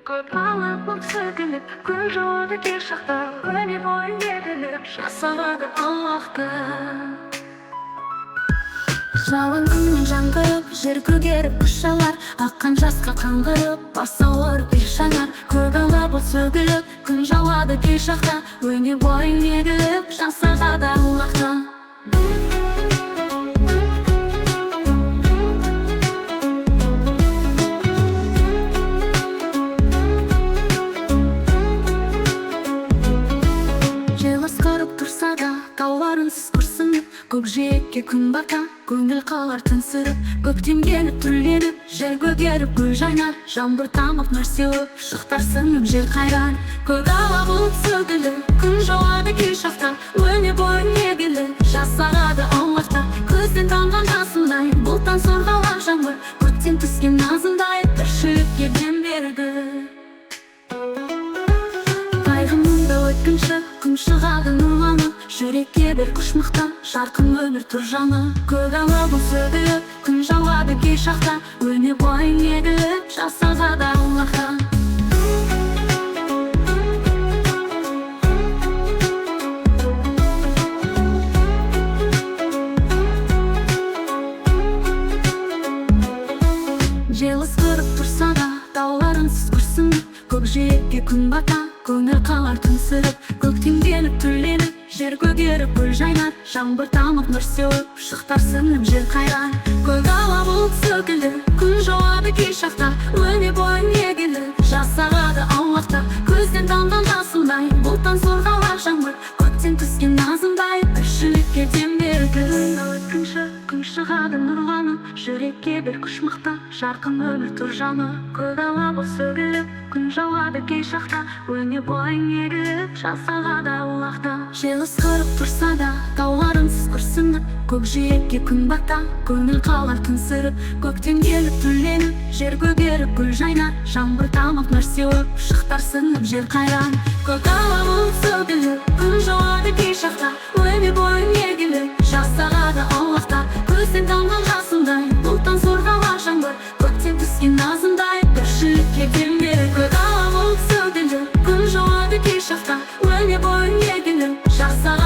Көп алып бұл сөгіліп, күн жауады кер шақта, өне бойын егіліп, жасалады Аллахты. Жалын күннен жаңғырып, жер көгеріп күш алар, аққан жасқа қаңғырып, бас ауырып бір шаңар. Көп алып бұл сөгіліп, күн жауады кер шақта, өне бойын егіліп, жасалады Аллахты. Тауларынсыз күрсініп, көкжиекке күн бата, көңіл қалар тынсырып. Көктем келіп түрленіп, жер көгеріп гүл жайнар, жаңбыр тамып нұр сеуіп, шықтар сіңіп жер қайрар. Көк ала бұлт сөгіліп, күн жауады кей шақта, өне бойын егіліп, жасарады Аллахта. Көзден тамған жасындай, бұлттан сорғалар жаңбыр, көктен түскен назындай, тіршілікке дем берді. Қайғымында өткінші, күн шығады нұрланып, жүрекке бір күш мықтап, жарқын өмір тұр жаңа. Көк ала бұл сөгіліп, күн жауады кей шақта, өне бойын егіліп, жасалады Аллахта. Жел ысқырып тұрса да, тауларынсыз күрсініп, көкжиекке күн бата, көңіл қалар тынсырып. Көктем келіп түрленіп, жер көгеріп гүл жайнар, жаңбыр тамып нұр сеуіп, шықтар сіңіп жер қайрар. Көк ала бұлт сөгіліп, күн жауады кей шақта, өне бойын егіліп, жасалады Аллахта. Көзден тамған жасындай, бұлттан сорғалар жаңбыр, көктен түскен назындай, тіршілікке дем берді. Өткінші, күн шығады нұрланып, жүрекке бір күш мықтап, жарқын өмір тұр жаңа. Көк ала бұлт сөгіліп, күн жауады кей шақта, өне бойын егіліп, жасалады Аллахта. Жел ысқырып тұрса да, тауларынсыз күрсініп, көкжиекке күн бата, көңіл қалар тынсырып. Көктем келіп түрленіп, жер көгеріп гүл жайнар, жаңбыр тамып нұр сеуіп, шықтар сіңіп жер қайран. Көк ала бұлт сөгіліп, күн жауады кей шақта, өне бойын егіліп, жасалады Аллахта. Көзден тамған жасындай, бұлттан сорғалар жаңбыр, көктем түскен назындай, тіршілікке дем берді. Көк ала бұлт сөгіліп, күн жауады кей шақта, өне бойын егіліп, жасалады